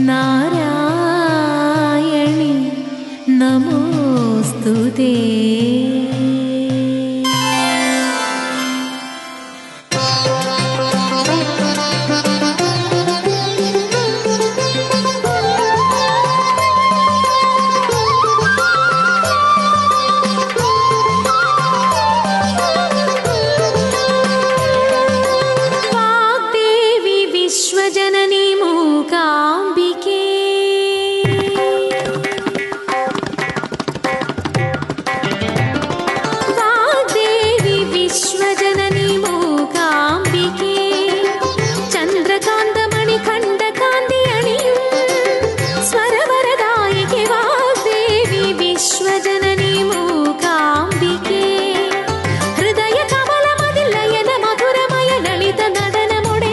നാരായണി നമോസ്തുതേ. विश्वजननी मूकाम्बिके वाग्देवी विश्वजननी मूकाम्बिके चन्द्रकान्तमणि खण्डकान्ति अणियुं स्वरवरदायिके वाग्देवी विश्वजननी मूकाम्बिके हृदय कमलमदिलयन मधुरमय ललित നടനമുടെ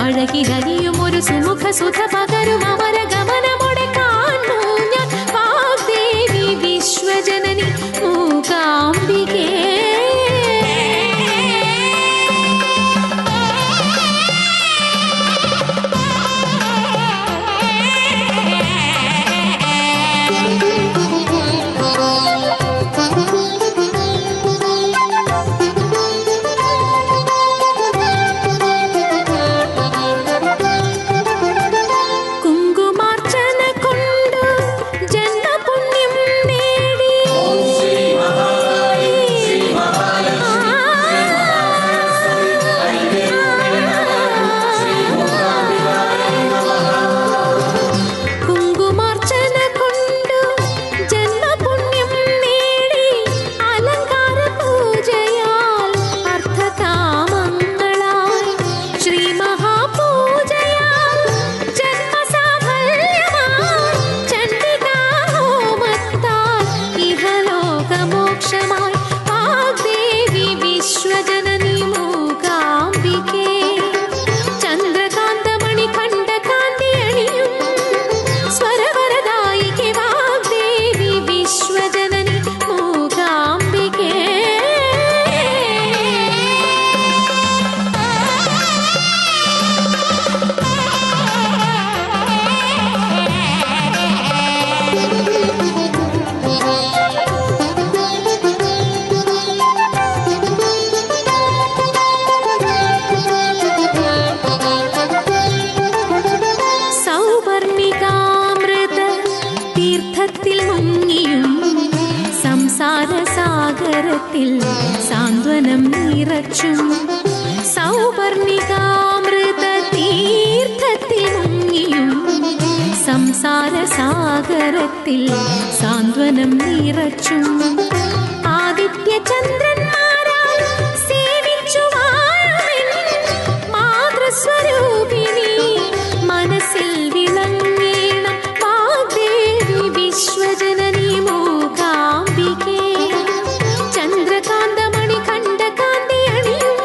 അഴകിലലിയും ഒരു സുമുഖ സുധ പകരും അമര ഗമനമുടെ കാണൂ ഞാൻ വാഗ്ദേവി വിശ്വജനനി മൂകാംബികേ. തീർത്ഥത്തിൽ മുങ്ങിയും സംസാരസാഗരത്തിൽ സാന്ത്വനം നിറച്ചും സൗപർണികാമൃത തീർത്ഥത്തിൽ മുങ്ങിയും സംസാരസാഗരത്തിൽ സാന്ത്വനം നിറച്ചും ആദിത്യചന്ദ്രന്മാരാൽ സേവിച്ചു വാഴുമെൻ മാതൃസ്വരൂപിണി മനസ്സിൽ വിളങ്ങേണം വാഗ്ദേവി വിശ്വജനനി മൂകാംബികേ. ചന്ദ്രകാന്തമണി ഖണ്ഡകാന്തി അണിയും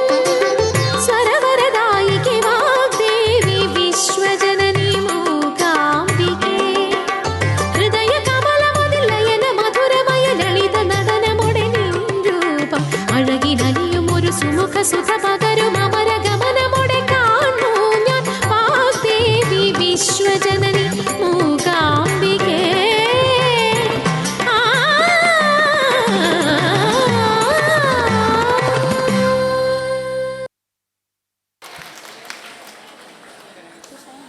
സ്വരവരദായികെ വാഗ്ദേവി വിശ്വജനനി മൂകാംബികേ. ഹൃദയ കമലമതിൽ ലയന മധുരമയ ലളിത നടനമുടെ നിൻ രൂപം അഴകിലലിയും ഒരു സുമുഖ സുഖ